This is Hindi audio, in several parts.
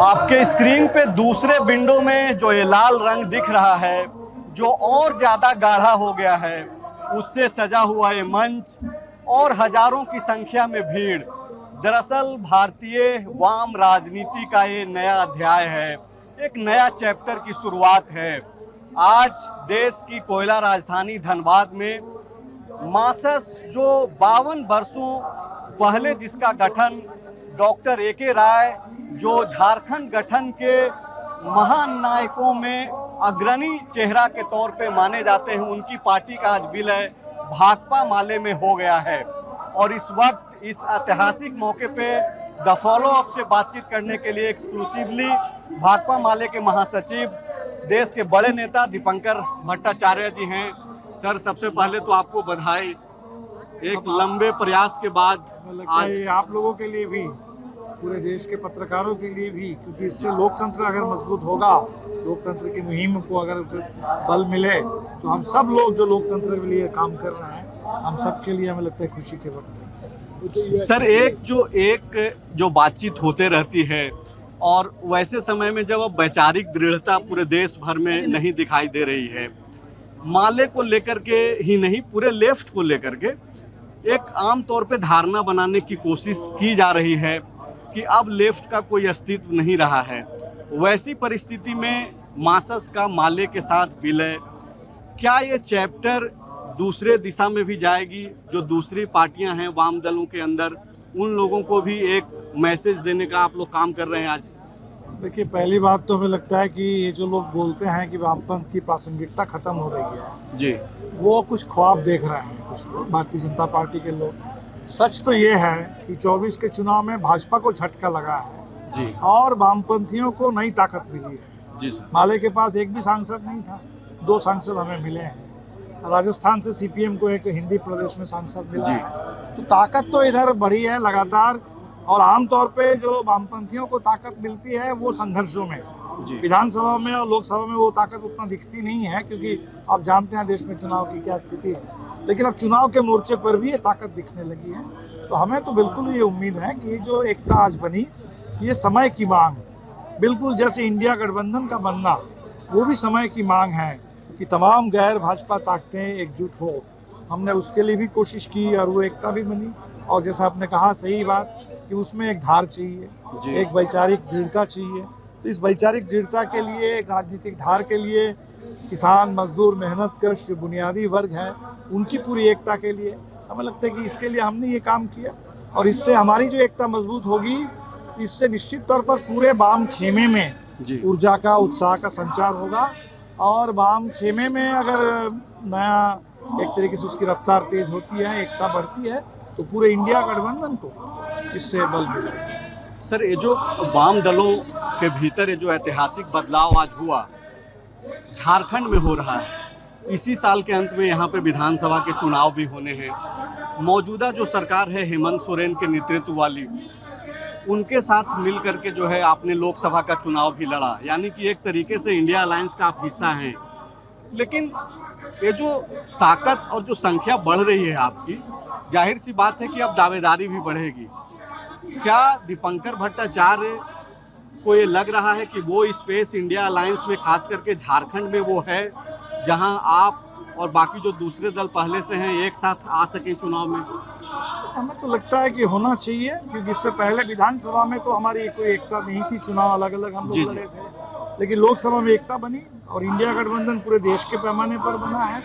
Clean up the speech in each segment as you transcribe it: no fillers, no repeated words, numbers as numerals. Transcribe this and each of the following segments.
आपके स्क्रीन पे दूसरे विंडो में जो ये लाल रंग दिख रहा है, जो और ज़्यादा गाढ़ा हो गया है, उससे सजा हुआ ये मंच और हजारों की संख्या में भीड़ दरअसल भारतीय वाम राजनीति का ये नया अध्याय है, एक नया चैप्टर की शुरुआत है। आज देश की कोयला राजधानी धनबाद में मासस जो 52 वर्षों पहले जिसका गठन डॉक्टर ए.के. राय जो झारखंड गठन के महान नायकों में अग्रणी चेहरा के तौर पे माने जाते हैं, उनकी पार्टी का आज विलय भाकपा माले में हो गया है। और इस वक्त इस ऐतिहासिक मौके पे द फॉलो अप से बातचीत करने के लिए एक्सक्लूसिवली भाकपा माले के महासचिव देश के बड़े नेता दीपंकर भट्टाचार्य जी हैं। सर, सबसे पहले तो आपको बधाई, एक लंबे प्रयास के बाद आज आप लोगों के लिए भी, पूरे देश के पत्रकारों के लिए भी, क्योंकि इससे लोकतंत्र अगर मजबूत होगा, लोकतंत्र की मुहिम को अगर बल मिले, तो हम सब लोग जो लोकतंत्र के लिए काम कर रहे हैं, हम सब के लिए हमें लगता है खुशी के वक्त है। सर, एक जो बातचीत होते रहती है और वैसे समय में जब अब वैचारिक दृढ़ता पूरे देश भर में नहीं दिखाई दे रही है, माले को लेकर के ही नहीं पूरे लेफ्ट को लेकर के एक आम तौर पे धारणा बनाने की कोशिश की जा रही है कि अब लेफ्ट का कोई अस्तित्व नहीं रहा है। वैसी परिस्थिति में मासस का माले के साथ विलय, क्या ये चैप्टर दूसरे दिशा में भी जाएगी? जो दूसरी पार्टियां हैं वाम दलों के अंदर, उन लोगों को भी एक मैसेज देने का आप लोग काम कर रहे हैं आज? देखिए, पहली बात तो हमें लगता है कि ये जो लोग बोलते हैं कि वामपंथ की प्रासंगिकता खत्म हो रही है जी, वो कुछ ख्वाब देख रहे हैं कुछ लोग, भारतीय जनता पार्टी के लोग। सच तो ये है कि 24 के चुनाव में भाजपा को झटका लगा है जी, और वामपंथियों को नई ताकत मिली है। जी सर। माले के पास एक भी सांसद नहीं था, 2 सांसद हमें मिले हैं। राजस्थान से सीपीएम को एक हिंदी प्रदेश में सांसद मिला है, तो ताकत तो इधर बढ़ी है लगातार। और आमतौर पे जो वामपंथियों को ताकत मिलती है वो संघर्षों में, विधानसभा में और लोकसभा में वो ताकत उतना दिखती नहीं है, क्योंकि आप जानते हैं देश में चुनाव की क्या स्थिति है। लेकिन अब चुनाव के मोर्चे पर भी ये ताकत दिखने लगी है। तो हमें तो बिल्कुल ये उम्मीद है कि ये जो एकता आज बनी, ये समय की मांग, बिल्कुल जैसे इंडिया गठबंधन का बनना वो भी समय की मांग है कि तमाम गैर भाजपा ताकतें एकजुट हो। हमने उसके लिए भी कोशिश की और वो एकता भी बनी। और जैसा आपने कहा, सही बात कि उसमें एक धार चाहिए, एक वैचारिक दृढ़ता चाहिए। तो इस वैचारिक दृढ़ता के लिए, एक राजनीतिक धार के लिए, किसान, मजदूर, मेहनतकश जो बुनियादी वर्ग हैं, उनकी पूरी एकता के लिए हमें लगता है कि इसके लिए हमने ये काम किया। और इससे हमारी जो एकता मजबूत होगी, इससे निश्चित तौर पर पूरे वाम खेमे में ऊर्जा का, उत्साह का संचार होगा। और वाम खेमे में अगर नया एक तरीके से उसकी रफ्तार तेज होती है, एकता बढ़ती है, तो पूरे इंडिया गठबंधन को इससे बल मिलेगा। सर, ये जो वाम दलों के भीतर ये जो ऐतिहासिक बदलाव आज हुआ, झारखंड में हो रहा है, इसी साल के अंत में यहाँ पे विधानसभा के चुनाव भी होने हैं। मौजूदा जो सरकार है हेमंत सोरेन के नेतृत्व वाली, उनके साथ मिल करके जो है आपने लोकसभा का चुनाव भी लड़ा, यानी कि एक तरीके से इंडिया अलायंस का आप हिस्सा हैं। लेकिन ये जो ताकत और जो संख्या बढ़ रही है आपकी, जाहिर सी बात है कि अब दावेदारी भी बढ़ेगी। क्या दीपंकर भट्टाचार्य को ये लग रहा है कि वो स्पेस इंडिया अलायंस में, खास करके झारखंड में, वो है जहां आप और बाकी जो दूसरे दल पहले से हैं एक साथ आ सकें चुनाव में? हमें तो लगता है कि होना चाहिए, क्योंकि इससे पहले विधानसभा में तो हमारी कोई एकता नहीं थी, चुनाव अलग अलग हम लोग लड़े थे। लेकिन लोकसभा में एकता बनी और इंडिया गठबंधन पूरे देश के पैमाने पर बना है।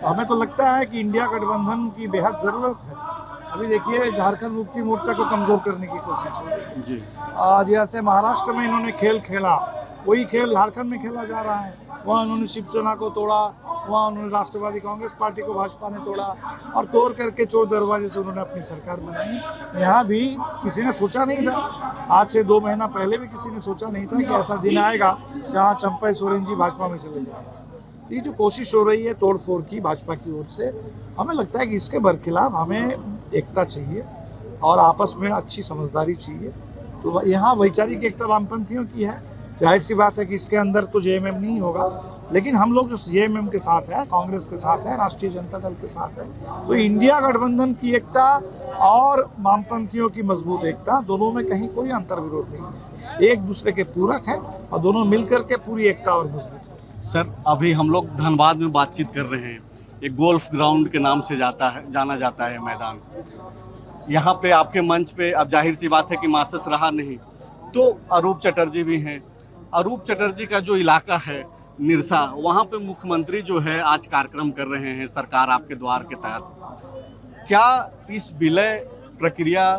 तो हमें तो लगता है कि इंडिया गठबंधन की बेहद ज़रूरत है। अभी देखिए, झारखंड मुक्ति मोर्चा को कमज़ोर करने की कोशिश हो रही है। आज जैसे महाराष्ट्र में इन्होंने खेल खेला, वही खेल झारखंड में खेला जा रहा है। वहाँ उन्होंने शिवसेना को तोड़ा, वहाँ उन्होंने राष्ट्रवादी कांग्रेस पार्टी को भाजपा ने तोड़ा, और तोड़ करके चोर दरवाजे से उन्होंने अपनी सरकार बनाई। यहाँ भी किसी ने सोचा नहीं था, आज से 2 महीना पहले भी किसी ने सोचा नहीं था कि ऐसा दिन आएगा जहाँ चंपई सोरेन जी भाजपा में चले जाएंगे। ये जो कोशिश हो रही है तोड़फोड़ की भाजपा की ओर से, हमें लगता है कि इसके बरखिलाफ हमें एकता चाहिए और आपस में अच्छी समझदारी चाहिए। तो यहाँ वैचारिक एकता वामपंथियों की है, जाहिर सी बात है कि इसके अंदर तो जेएमएम नहीं होगा, लेकिन हम लोग जो जेएमएम के साथ है, कांग्रेस के साथ है, राष्ट्रीय जनता दल के साथ है, तो इंडिया गठबंधन की एकता और वामपंथियों की मजबूत एकता, दोनों में कहीं कोई अंतर विरोध नहीं है, एक दूसरे के पूरक है और दोनों मिलकर के पूरी एकता और मजबूत। सर, अभी हम लोग धनबाद में बातचीत कर रहे हैं। एक गोल्फ ग्राउंड के नाम से जाना जाता है मैदान। यहाँ पे आपके मंच पे अब जाहिर सी बात है कि मासस रहा नहीं, तो अरूप चटर्जी भी हैं। अरूप चटर्जी का जो इलाका है निरसा, वहाँ पे मुख्यमंत्री जो है आज कार्यक्रम कर रहे हैं सरकार आपके द्वार के तहत। क्या इस विलय प्रक्रिया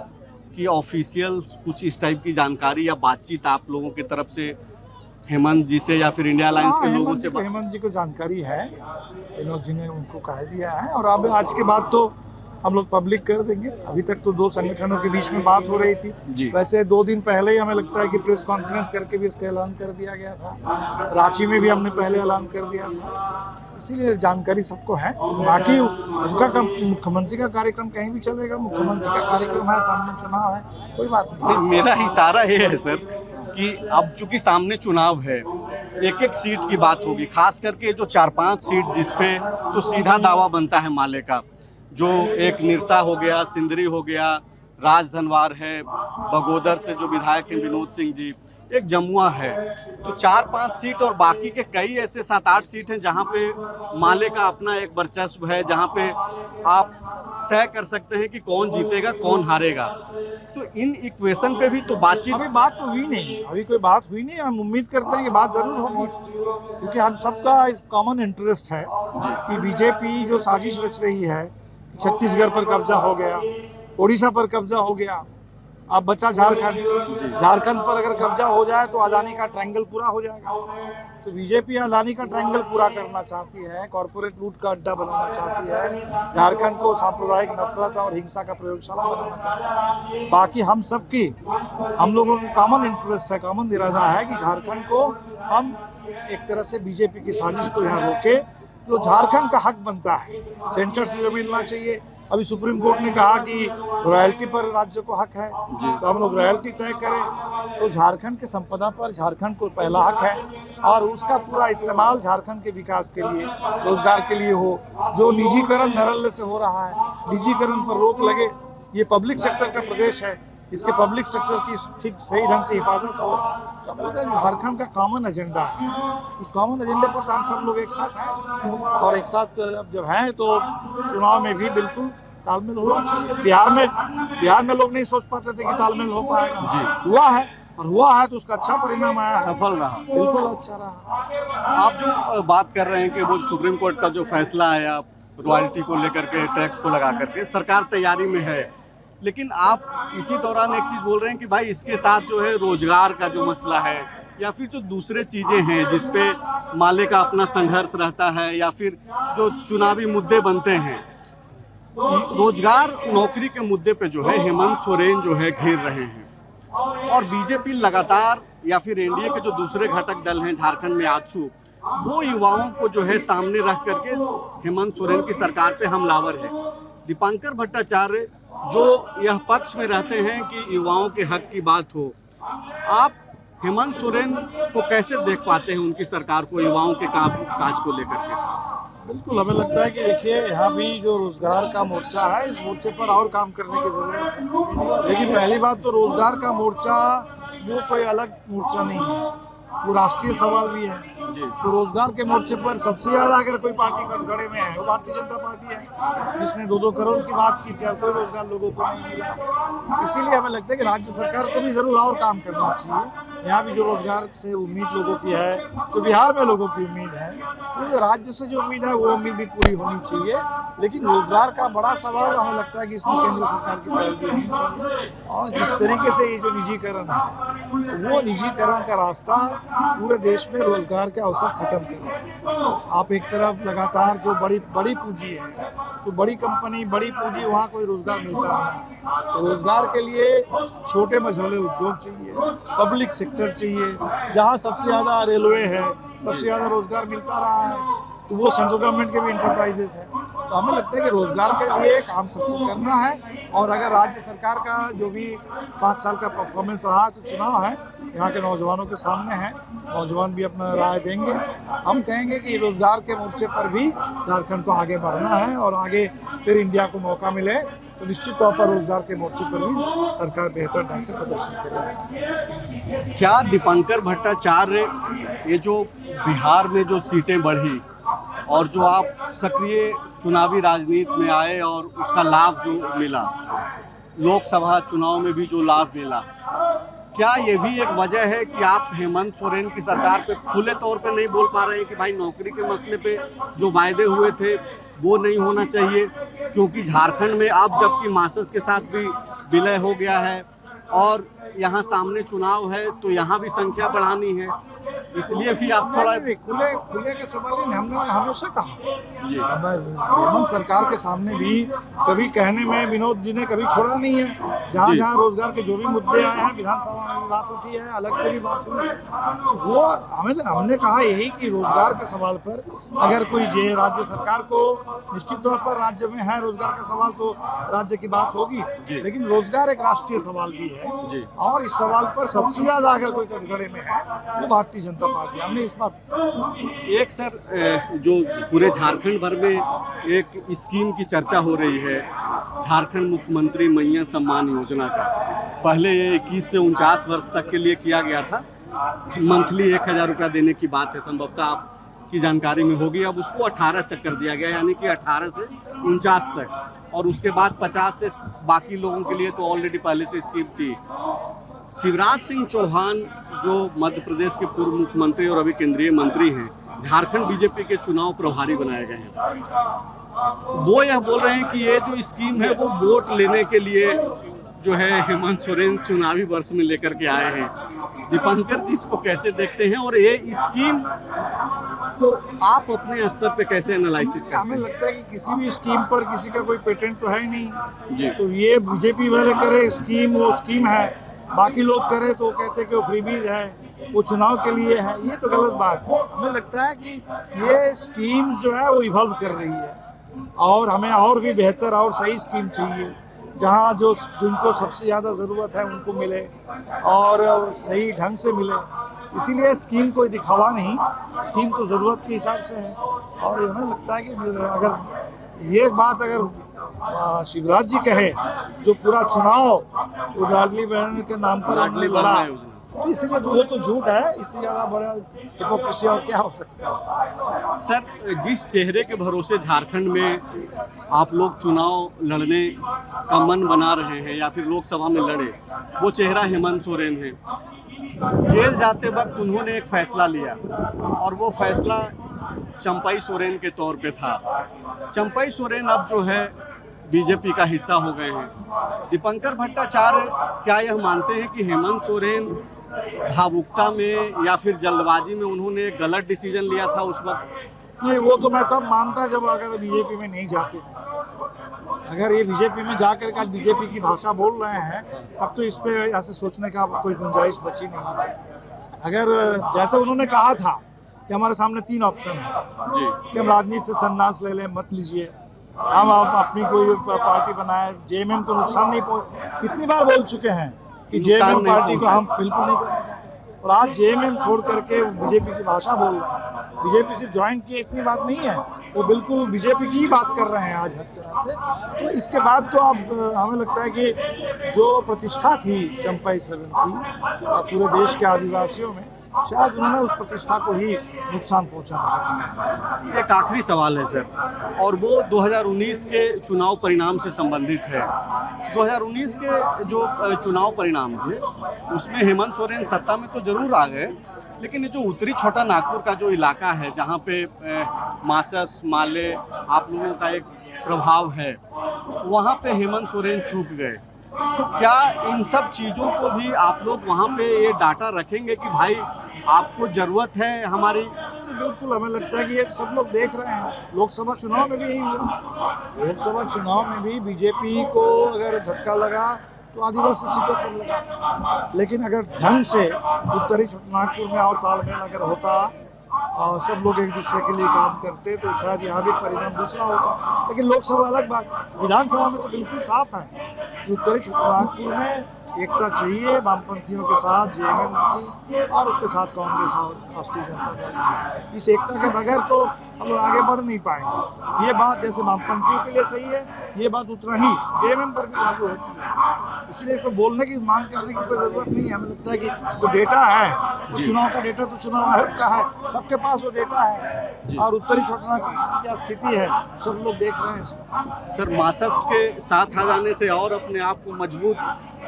की ऑफिशियल कुछ इस टाइप की जानकारी या बातचीत आप लोगों की तरफ से हेमंत जी से या फिर इंडिया अलायंस के लोगों से? हेमंत जी को जानकारी है, विनोद जी ने उनको कह दिया है, और अब आज के बाद तो हम लोग पब्लिक कर देंगे। अभी तक तो दो संगठनों के बीच में बात हो रही थी। वैसे 2 दिन पहले ही हमें लगता है कि प्रेस कॉन्फ्रेंस करके भी इसका ऐलान कर दिया गया था, रांची में भी हमने पहले ऐलान कर दिया था, इसीलिए जानकारी सबको है। बाकी उनका मुख्यमंत्री का कार्यक्रम कहीं भी चलेगा, मुख्यमंत्री का कार्यक्रम है, सामने चुनाव है, कोई बात नहीं। मेरा इशारा ये है सर कि अब चूंकि सामने चुनाव है, एक एक सीट की बात होगी, खास करके जो 4-5 सीट जिसपे तो सीधा दावा बनता है माले का, जो एक निरसा हो गया, सिंदरी हो गया, राजधनवार है, बगोदर से जो विधायक हैं विनोद सिंह जी, एक जमुआ है, तो 4-5 सीट और बाकी के कई ऐसे 7-8 सीट हैं जहां पे माले का अपना एक वर्चस्व है, जहां पे आप तय कर सकते हैं कि कौन जीतेगा कौन हारेगा। तो इन इक्वेशन पे भी तो बातचीत, अभी बात तो हुई नहीं, अभी कोई बात हुई नहीं। हम उम्मीद करते हैं कि बात जरूर होगी, क्योंकि हम सबका इस कॉमन इंटरेस्ट है कि बीजेपी जो साजिश रच रही है, छत्तीसगढ़ पर कब्जा हो गया, उड़ीसा पर कब्जा हो गया, अब बचा झारखंड। झारखंड पर अगर कब्जा हो जाए तो अदानी का ट्रायंगल पूरा हो जाएगा। तो बीजेपी अदानी का ट्रायंगल पूरा करना चाहती है, कॉर्पोरेट लूट का अड्डा बनाना चाहती है, झारखंड को सांप्रदायिक नफरत और हिंसा का प्रयोगशाला बनाना चाहती है। बाकी हम लोगों को कॉमन इंटरेस्ट है, कॉमन इरादा है कि झारखंड को हम एक तरह से बीजेपी की साजिश को यहाँ रोके, जो झारखंड का हक बनता है, सेंटर से जो मिलना चाहिए। अभी सुप्रीम कोर्ट ने कहा कि रॉयल्टी पर राज्य को हक है, तो हम लोग रॉयल्टी तय करें, तो झारखंड के संपदा पर झारखंड को पहला हक है, और उसका पूरा इस्तेमाल झारखंड के विकास के लिए, रोजगार के लिए हो। जो निजीकरण धड़ल्ले से हो रहा है, निजीकरण पर रोक लगे। ये पब्लिक सेक्टर का प्रदेश है, इसके पब्लिक सेक्टर की ठीक सही ढंग से हिफाजत हो, तो झारखंड का कॉमन एजेंडा है। उस कॉमन एजेंडे पर तो हम सब लोग एक साथ हैं, और एक साथ जब हैं तो चुनाव में भी बिल्कुल तालमेल होना चाहिए। बिहार में लोग नहीं सोच पाते थे कि तालमेल हो पाएगा, हुआ है, और हुआ है तो उसका अच्छा परिणाम आया है, सफल रहा, बिल्कुल अच्छा रहा। आप जो बात कर रहे हैं कि वो सुप्रीम कोर्ट का जो फैसला आया रॉयल्टी को लेकर के, टैक्स को लगा करके, सरकार तैयारी में है, लेकिन आप इसी दौरान एक चीज़ बोल रहे हैं कि भाई इसके साथ जो है रोजगार का जो मसला है, या फिर जो दूसरे चीज़ें हैं जिस पे माले का अपना संघर्ष रहता है, या फिर जो चुनावी मुद्दे बनते हैं, रोजगार नौकरी के मुद्दे पे जो है हेमंत सोरेन जो है घेर रहे हैं, और बीजेपी लगातार, या फिर एनडीए के जो दूसरे घटक दल हैं झारखंड में आजसू, वो युवाओं को जो है सामने रख करके हेमंत सोरेन की सरकार पे हमलावर है। दीपांकर भट्टाचार्य जो यह पक्ष में रहते हैं कि युवाओं के हक की बात हो, आप हेमंत सोरेन को कैसे देख पाते हैं, उनकी सरकार को युवाओं के काज को लेकर के? बिल्कुल, हमें लगता है कि देखिए यहाँ भी जो रोजगार का मोर्चा है, इस मोर्चे पर और काम करने की जरूरत है। लेकिन पहली बात तो रोजगार का मोर्चा वो कोई अलग मोर्चा नहीं है, वो राष्ट्रीय सवाल भी है। तो रोजगार के मोर्चे पर सबसे ज्यादा अगर कोई पार्टी कटघरे में है वो भारतीय जनता पार्टी है, जिसने 2-2 करोड़ की बात की थी, और कोई रोजगार लोगों को नहीं मिला। इसीलिए हमें लगता है कि राज्य सरकार को भी जरूर और काम करना चाहिए। यहाँ भी जो रोजगार से उम्मीद लोगों की है, जो बिहार में लोगों की उम्मीद है, तो राज्य से जो उम्मीद है वो उम्मीद भी पूरी होनी चाहिए। लेकिन रोजगार का बड़ा सवाल हमें लगता है कि इसमें केंद्र सरकार की पहल भी होनी चाहिए, और जिस तरीके से ये जो निजीकरण है, वो निजीकरण का रास्ता पूरे देश में रोजगार के अवसर खत्म कर। आप एक तरफ लगातार जो बड़ी पूंजी है, तो बड़ी कंपनी, बड़ी पूंजी, वहाँ कोई रोजगार मिलता नहीं। तो रोजगार के लिए छोटे मझोले उद्योग चाहिए, पब्लिक सेक्टर चाहिए, जहाँ सबसे ज़्यादा रेलवे है, सबसे ज़्यादा रोजगार मिलता रहा है, तो वो सेंट्रल गवर्नमेंट के भी इंटरप्राइजेस हैं। तो हमें लगता है कि रोजगार के लिए काम सबको करना है, और अगर राज्य सरकार का जो भी 5 साल का परफॉर्मेंस रहा, तो चुनाव है, यहाँ के नौजवानों के सामने है। नौजवान भी अपना राय देंगे। हम कहेंगे कि रोजगार के मोर्चे पर भी झारखंड को आगे बढ़ना है और आगे फिर इंडिया को मौका मिले तो निश्चित तौर पर रोजगार के मोर्चे पर भी सरकार बेहतर ढंग से प्रदर्शन करेगी। क्या दीपंकर भट्टाचार्य, ये जो बिहार में जो सीटें बढ़ी और जो आप सक्रिय चुनावी राजनीति में आए और उसका लाभ जो मिला, लोकसभा चुनाव में भी जो लाभ मिला, क्या ये भी एक वजह है कि आप हेमंत सोरेन की सरकार पे खुले तौर पे नहीं बोल पा रहे हैं कि भाई नौकरी के मसले पे जो वायदे हुए थे वो नहीं होना चाहिए, क्योंकि झारखंड में अब जबकि मासस के साथ भी विलय हो गया है और यहाँ सामने चुनाव है तो यहाँ भी संख्या बढ़ानी है, इसलिए भी आप थोड़ा खुले खुले के सवाल ही नहीं, हमने हमेशा कहा जी हेमंत सरकार के सामने भी कभी कहने में विनोद जी ने कभी छोड़ा नहीं है। जहाँ जी। जहाँ रोजगार के जो भी मुद्दे आए हैं विधानसभा में भी बात उठी है, अलग से भी बात हुई है, वो हमने कहा यही कि रोजगार के सवाल पर अगर कोई राज्य सरकार को निश्चित तौर पर राज्य में है रोजगार का सवाल तो राज्य की बात होगी, जी। लेकिन रोजगार एक राष्ट्रीय सवाल भी है जी। और इस सवाल पर सबसे ज्यादा अगर कोई कटघरे में है वो भारतीय जनता पार्टी। हमने इस बार एक सर जो पूरे झारखंड भर में एक स्कीम की चर्चा हो रही है, झारखंड मुख्यमंत्री मैया सम्मान योजना का, पहले ये 21 से 49 वर्ष तक के लिए किया गया था, मंथली 1000 रुपया देने की बात है, संभवतः आपकी जानकारी में होगी, अब उसको 18 तक कर दिया गया, यानी कि 18 से 49 तक, और उसके बाद 50 से बाकी लोगों के लिए तो ऑलरेडी पहले से स्कीम थी। शिवराज सिंह चौहान जो मध्य प्रदेश के पूर्व मुख्यमंत्री और अभी केंद्रीय मंत्री हैं, झारखंड बीजेपी के चुनाव प्रभारी बनाए गए हैं, वो यह बोल रहे हैं कि ये जो स्कीम है वो वोट लेने के लिए जो है हेमंत सोरेन चुनावी वर्ष में लेकर के आए हैं। दीपंकर जी इसको कैसे देखते हैं और ये स्कीम को आप अपने स्तर पे कैसे एनालिसिस करते हमें हैं? लगता है कि किसी भी स्कीम पर किसी का कोई पेटेंट तो है ही नहीं, जी तो ये बीजेपी वाले करे स्कीम वो स्कीम है, बाकी लोग करे तो कहते कि वो फ्रीबीज है, वो चुनाव के लिए है, ये तो गलत बात है। हमें लगता है कि ये स्कीम्स जो है वो इवॉल्व कर रही है और हमें और भी बेहतर और सही स्कीम चाहिए जहाँ जो जिनको सबसे ज़्यादा ज़रूरत है उनको मिले और सही ढंग से मिले। इसीलिए स्कीम कोई दिखावा नहीं, स्कीम तो ज़रूरत के हिसाब से है। और हमें लगता है कि अगर ये बात अगर शिवराज जी कहे जो पूरा चुनाव वो लाडली बहन के नाम पर लाडली लड़ा, बहन योजना। इसलिए वो तो झूठ है, इससे ज़्यादा बड़ा हिपोक्रेसी और क्या हो सकता है। सर, जिस चेहरे के भरोसे झारखंड में आप लोग चुनाव लड़ने का मन बना रहे हैं या फिर लोकसभा में लड़े, वो चेहरा हेमंत सोरेन है। जेल जाते वक्त उन्होंने एक फैसला लिया और वो फैसला चंपाई सोरेन के तौर पे था। चंपाई सोरेन अब जो है बीजेपी का हिस्सा हो गए हैं। दीपंकर भट्टाचार्य क्या यह मानते हैं कि हेमंत सोरेन भावुकता में या फिर जल्दबाजी में उन्होंने एक गलत डिसीजन लिया था उस वक्त? नहीं, वो तो मैं तब मानता जब अगर बीजेपी में नहीं जाते। अगर ये बीजेपी में जाकर के आज बीजेपी की भाषा बोल रहे हैं अब तो इस पे ऐसे सोचने का कोई गुंजाइश बची नहीं है। अगर जैसे उन्होंने कहा था कि हमारे सामने 3 ऑप्शन है जी कि हम राजनीति से संन्यास ले लें, मत लीजिए, हम अपनी कोई पार्टी बनाए, जेएमएम को नुकसान नहीं कितनी बार बोल चुके हैं कि नुकसान जेएमएम नहीं पार्टी को पहुंचाए। हम बिल्कुल नहीं करना चाहते, और आज जेएमएम छोड़ करके बीजेपी की भाषा बोल रहे हैं। बीजेपी से ज्वाइन किए इतनी बात नहीं है, वो बिल्कुल बीजेपी की ही बात कर रहे हैं आज हर तरह से। तो इसके बाद तो अब हमें लगता है कि जो प्रतिष्ठा थी चंपाई सोरेन की पूरे देश के आदिवासियों में, शायद उन्होंने उस प्रतिष्ठा को ही नुकसान पहुंचाना। एक आखिरी सवाल है सर, और वो 2019 के चुनाव परिणाम से संबंधित है। 2019 के जो चुनाव परिणाम थे उसमें हेमंत सोरेन सत्ता में तो जरूर आ गए, लेकिन ये जो उत्तरी छोटा नागपुर का जो इलाका है जहाँ पे मासस माले आप लोगों का एक प्रभाव है, वहाँ पे हेमंत सोरेन चूक गए। तो क्या इन सब चीज़ों को भी आप लोग वहाँ पे ये डाटा रखेंगे कि भाई आपको ज़रूरत है हमारी? बिल्कुल, हमें लगता है कि ये सब लोग देख रहे हैं। लोकसभा चुनाव में भी यही हुआ। लोकसभा चुनाव में भी बीजेपी को अगर धक्का लगा तो आदिवासी सीटों पर लगा, लेकिन अगर ढंग से उत्तरी नागपुर में और तालमेल अगर होता और सब लोग एक दूसरे के लिए काम करते तो शायद यहाँ भी परिणाम दूसरा होता। लेकिन लोकसभा अलग बात, विधानसभा में तो बिल्कुल साफ है कि उत्तरी नागपुर में एकता चाहिए वामपंथियों के साथ, जेएमएम की और उसके साथ कांग्रेस और राष्ट्रीय जनता दल की। इस एकता के बगैर तो हम लोग आगे बढ़ नहीं पाएंगे। ये बात जैसे वामपंथियों के लिए सही है, ये बात उतना ही जेएमएम पर भी लागू होती है। इसलिए इसको बोलने की, मांग करने की कोई ज़रूरत नहीं है। हमें लगता है कि जो डेटा है, वो चुनाव का डेटा तो चुनाव आयोग का है, सबके पास वो डेटा है और उत्तरी छोटना की क्या स्थिति है सब लोग देख रहे हैं इसको। सर, मासस के साथ आ जाने से और अपने आप को मजबूत,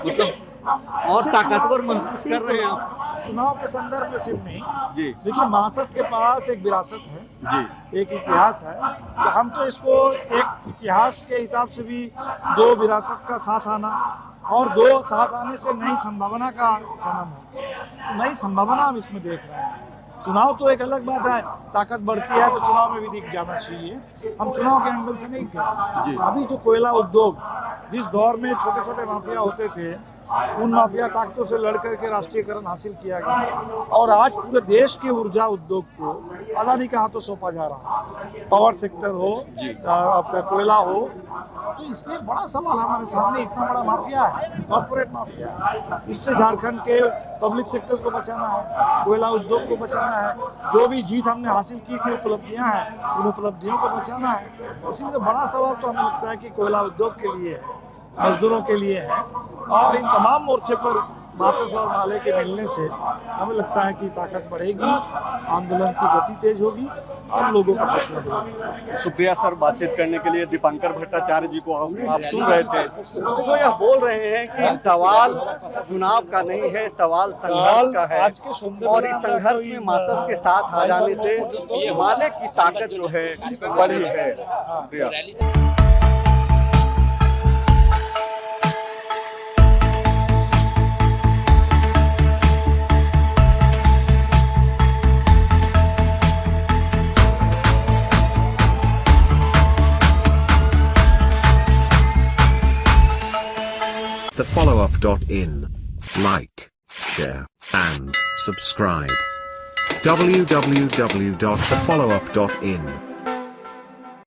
मतलब और ताकतवर महसूस कर रहे हैं आप? चुनाव के संदर्भ में सिर्फ नहीं जी देखिए, मासस के पास एक विरासत है, जी एक इतिहास है। तो हम तो इसको एक इतिहास के हिसाब से भी दो विरासत का साथ आना और दो साथ आने से नई संभावना का जन्म होगा। तो नई संभावना हम इसमें देख रहे हैं। चुनाव तो एक अलग बात है, ताकत बढ़ती है तो चुनाव में भी दिख जाना चाहिए। हम चुनाव के एंगल से नहीं कह, अभी जो कोयला उद्योग जिस दौर में छोटे छोटे माफिया होते थे, उन माफिया ताकतों से लड़ करके राष्ट्रीयकरण हासिल किया गया और आज पूरे देश के ऊर्जा उद्योग को अदानी के हाथों सौंपा जा रहा है। पावर सेक्टर हो, आपका कोयला हो, तो इसलिए बड़ा सवाल हमारे सामने, इतना बड़ा माफिया है, कॉर्पोरेट माफिया है। इससे झारखंड के पब्लिक सेक्टर को बचाना है, कोयला उद्योग को बचाना है, जो भी जीत हमने हासिल की थी, उपलब्धियां हैं, उन उपलब्धियों को बचाना है। इसीलिए बड़ा सवाल तो हमें लगता है कि कोयला उद्योग के लिए है, मजदूरों के लिए है और इन तमाम मोर्चे पर मासस और माले के मिलने से हमें लगता है कि ताकत बढ़ेगी, आंदोलन की गति तेज होगी और लोगों का हौसला बढ़ेगा। शुक्रिया सर, बातचीत करने के लिए। दीपांकर भट्टाचार्य जी को आप सुन रहे थे, जो यह बोल रहे हैं कि सवाल चुनाव का नहीं है, सवाल संघर्ष का है और इस संघर्ष में मासस के साथ आ जाने से माले की ताकत जो है बढ़ी है। शुक्रिया। TheFollowUp.in. Like, share, and subscribe. www.thefollowup.in